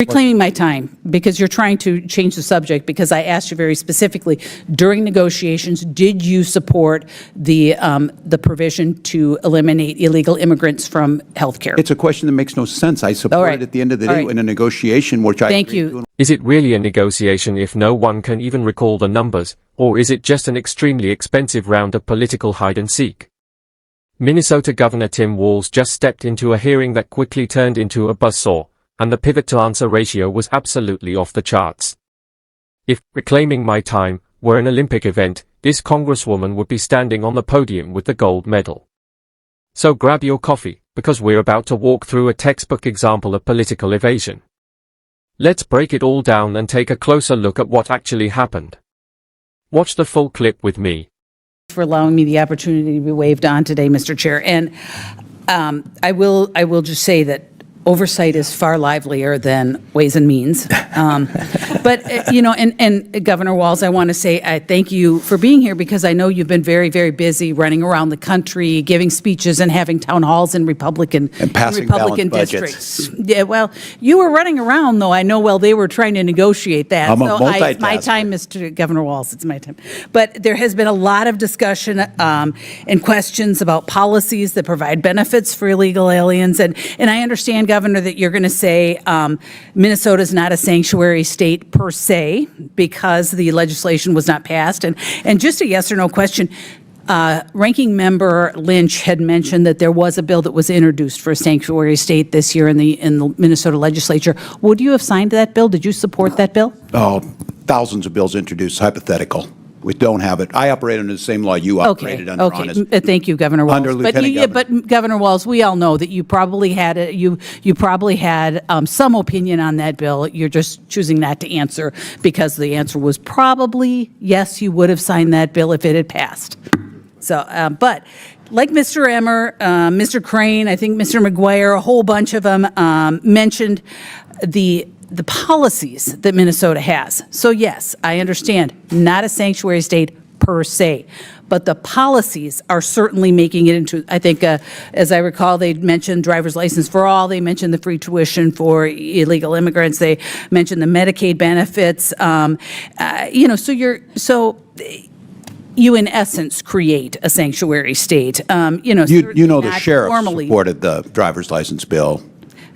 reclaiming my time because you're trying to change the subject, because I asked you very specifically during negotiations, did you support the provision to eliminate illegal immigrants from health care? It's a question that makes no sense. I support it at the end of the day in a negotiation, which I Thank you. Is it really a negotiation if no one can even recall the numbers, or is it just an extremely expensive round of political hide-and-seek? Minnesota Governor Tim Walz just stepped into a hearing that quickly turned into a buzzsaw, and the pivot-to-answer ratio was absolutely off the charts. If reclaiming my time were an Olympic event, this Congresswoman would be standing on the podium with the gold medal. So grab your coffee, because we're about to walk through a textbook example of political evasion. Let's break it all down and take a closer look at what actually happened. Watch the full clip with me. For allowing me the opportunity to be waved on today, Mr. Chair. And I will just say that oversight is far livelier than Ways and Means. But, you know, and Governor Walz, I want to say I thank you for being here, because I know you've been very, very busy running around the country, giving speeches and having town halls in Republican districts. Yeah, well, you were running around, though, I know, while they were trying to negotiate that. I'm a multitasker. It's my time, Mr. Governor Walz, it's my time. But there has been a lot of discussion and questions about policies that provide benefits for illegal aliens. And I understand, Governor, that you're going to say Minnesota is not a sanctuary state per se because the legislation was not passed. And just a yes or no question, Ranking Member Lynch had mentioned that there was a bill that was introduced for a sanctuary state this year in the Minnesota legislature. Would you have signed that bill? Did you support that bill? Oh, thousands of bills introduced, hypothetical. We don't have it. I operate under the same law you operated under. Okay. Thank you, Governor Walz. But Governor Walz, we all know that you probably had some opinion on that bill. You're just choosing not to answer because the answer was probably yes. You would have signed that bill if it had passed. So, but like Mr. Emmer, Mr. Crane, I think Mr. McGuire, a whole bunch of them mentioned the policies that Minnesota has. So yes, I understand, not a sanctuary state per se, but the policies are certainly making it into, I think, as I recall, they mentioned driver's license for all, they mentioned the free tuition for illegal immigrants, they mentioned the Medicaid benefits, you know, so you in essence create a sanctuary state. You know, the sheriff supported the driver's license bill.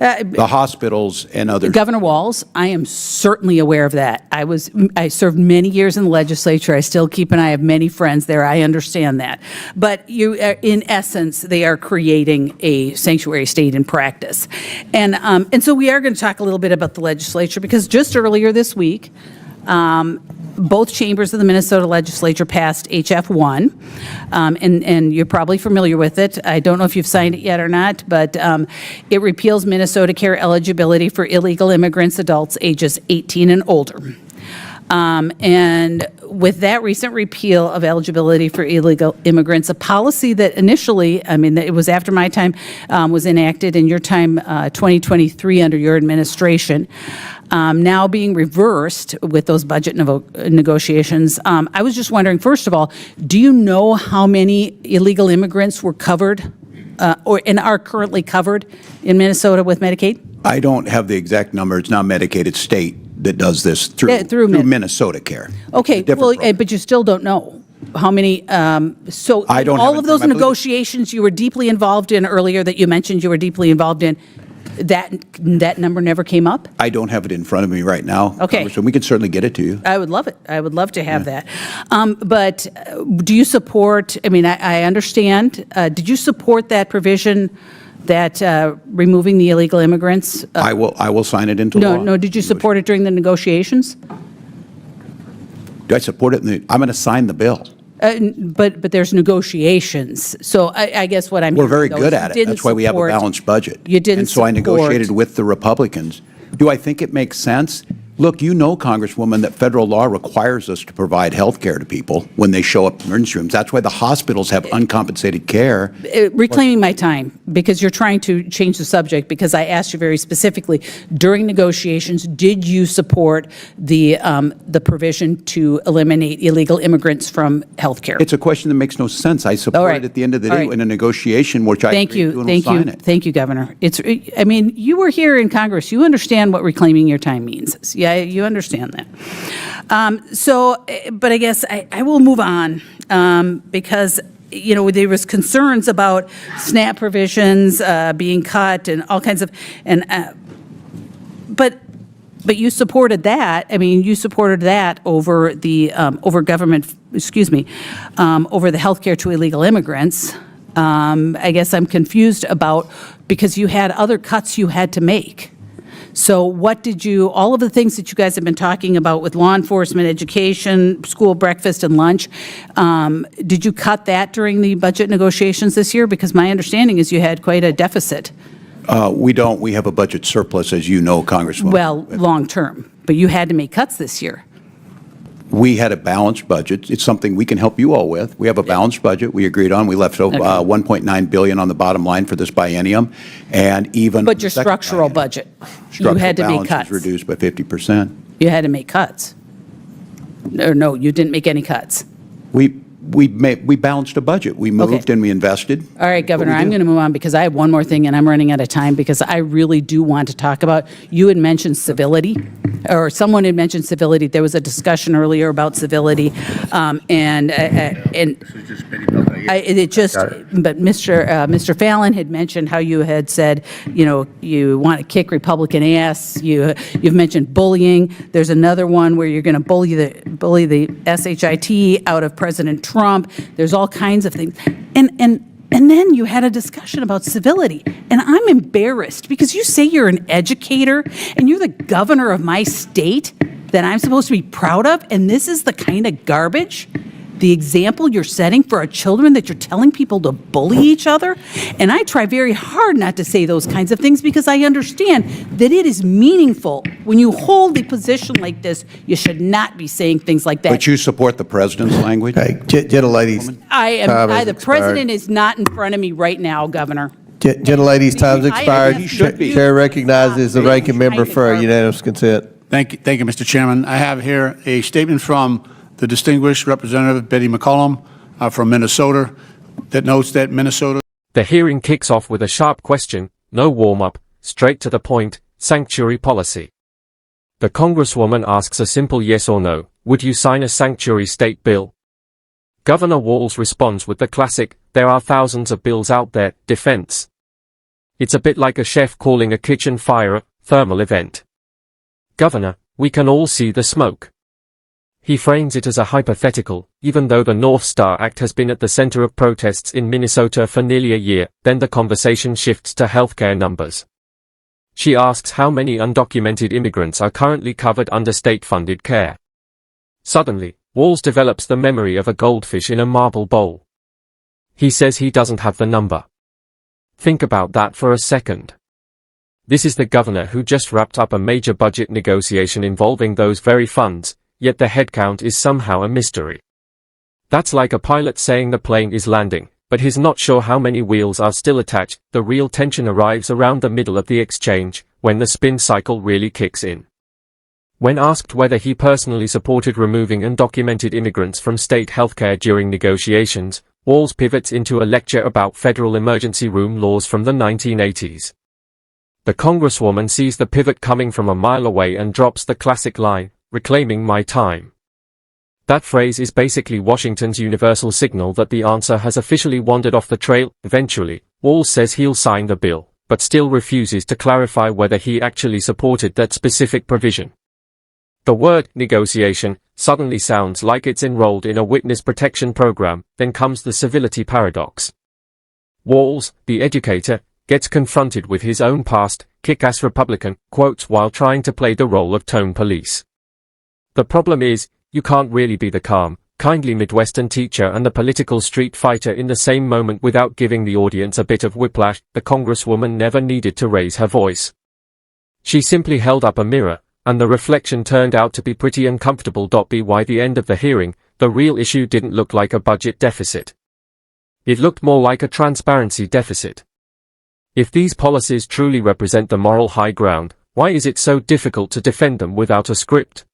The hospitals and others. Governor Walz, I am certainly aware of that. I served many years in the legislature. I still keep an eye. I have many friends there. I understand that. But in essence, they are creating a sanctuary state in practice. And so we are going to talk a little bit about the legislature, because just earlier this week, both chambers of the Minnesota legislature passed HF 1, and you're probably familiar with it. I don't know if you've signed it yet or not, but it repeals Minnesota care eligibility for illegal immigrants, adults ages 18 and older. And with that recent repeal of eligibility for illegal immigrants, a policy that initially, I mean, it was after my time, was enacted in your time, 2023 under your administration, now being reversed with those budget negotiations. I was just wondering, first of all, do you know how many illegal immigrants were covered and are currently covered in Minnesota with Medicaid? I don't have the exact number. It's not Medicaid, it's state that does this through Minnesota Care. Okay, well, but you still don't know how many. So I don't all of those negotiations you were deeply involved in earlier that you mentioned you were deeply involved in, that number never came up? I don't have it in front of me right now. Okay. So we can certainly get it to you. I would love it. I would love to have that. But do you support, I mean, I understand, did you support that provision that removing the illegal immigrants? I will sign it into law. No, did you support it during the negotiations? Do I support it? I'm going to sign the bill. But there's negotiations. So I guess what I'm We're very good at it. That's why we have a balanced budget. You didn't And so I negotiated with the Republicans. Do I think it makes sense? Look, you know, Congresswoman, that federal law requires us to provide health care to people when they show up in emergency rooms. That's why the hospitals have uncompensated care. Reclaiming my time, because you're trying to change the subject, because I asked you very specifically, during negotiations, did you support the provision to eliminate illegal immigrants from health care? It's a question that makes no sense. I support it at the end of the day in a negotiation, which I agree to and will sign it. Thank you, Governor. I mean, you were here in Congress. You understand what reclaiming your time means. Yeah, you understand that. But I guess I will move on because, you know, there was concerns about SNAP provisions being cut and all kinds of, but you supported that. I mean, you supported that over the over government, over the health care to illegal immigrants. I guess I'm confused about, because you had other cuts you had to make. So what did you, all of the things that you guys have been talking about with law enforcement, education, school breakfast and lunch, did you cut that during the budget negotiations this year? Because my understanding is you had quite a deficit. We don't. We have a budget surplus, as you know, Congresswoman. Well, long term, but you had to make cuts this year. We had a balanced budget. It's something we can help you all with. We have a balanced budget we agreed on. We left $1.9 billion on the bottom line for this biennium, and even But your structural budget, you had to make cuts. Was reduced by 50%. You had to make cuts. Or no, you didn't make any cuts. We balanced a budget. We moved and we invested. All right, Governor, I'm going to move on because I have one more thing and I'm running out of time, because I really do want to talk about, you had mentioned civility, or someone had mentioned civility. There was a discussion earlier about civility, but Mr. Fallon had mentioned how you had said, you know, you want to kick Republican ass. You've mentioned bullying. There's another one where you're going to bully the SHIT out of President Trump. There's all kinds of things. And then you had a discussion about civility. And I'm embarrassed because you say you're an educator and you're the governor of my state that I'm supposed to be proud of. And this is the kind of garbage, the example you're setting for our children, that you're telling people to bully each other. And I try very hard not to say those kinds of things because I understand that it is meaningful. When you hold a position like this, you should not be saying things like that. But you support the president's language? Hey, gentleladies. The president is not in front of me right now, Governor. Gentleladies, time's expired. He should be. Chair recognizes the ranking member for unanimous consent. Thank you, Mr. Chairman. I have here a statement from the distinguished Representative Betty McCollum from Minnesota that notes that Minnesota. The hearing kicks off with a sharp question, no warm-up, straight to the point, sanctuary policy. The Congresswoman asks a simple yes or no, would you sign a sanctuary state bill? Governor Walz responds with the classic, there are thousands of bills out there, defense. It's a bit like a chef calling a kitchen fire a thermal event. Governor, we can all see the smoke. He frames it as a hypothetical, even though the North Star Act has been at the center of protests in Minnesota for nearly a year. Then the conversation shifts to healthcare numbers. She asks how many undocumented immigrants are currently covered under state-funded care. Suddenly, Walz develops the memory of a goldfish in a marble bowl. He says he doesn't have the number. Think about that for a second. This is the governor who just wrapped up a major budget negotiation involving those very funds, yet the headcount is somehow a mystery. That's like a pilot saying the plane is landing, but he's not sure how many wheels are still attached. The real tension arrives around the middle of the exchange, when the spin cycle really kicks in. When asked whether he personally supported removing undocumented immigrants from state healthcare during negotiations, Walz pivots into a lecture about federal emergency room laws from the 1980s. The Congresswoman sees the pivot coming from a mile away and drops the classic line, reclaiming my time. That phrase is basically Washington's universal signal that the answer has officially wandered off the trail. Eventually, Walz says he'll sign the bill, but still refuses to clarify whether he actually supported that specific provision. The word negotiation suddenly sounds like it's enrolled in a witness protection program. Then comes the civility paradox. Walz, the educator, gets confronted with his own past, kick-ass Republican, quotes while trying to play the role of tone police. The problem is, you can't really be the calm, kindly Midwestern teacher and the political street fighter in the same moment without giving the audience a bit of whiplash. The Congresswoman never needed to raise her voice. She simply held up a mirror, And the reflection turned out to be pretty uncomfortable. By the end of the hearing, the real issue didn't look like a budget deficit. It looked more like a transparency deficit. If these policies truly represent the moral high ground, why is it so difficult to defend them without a script?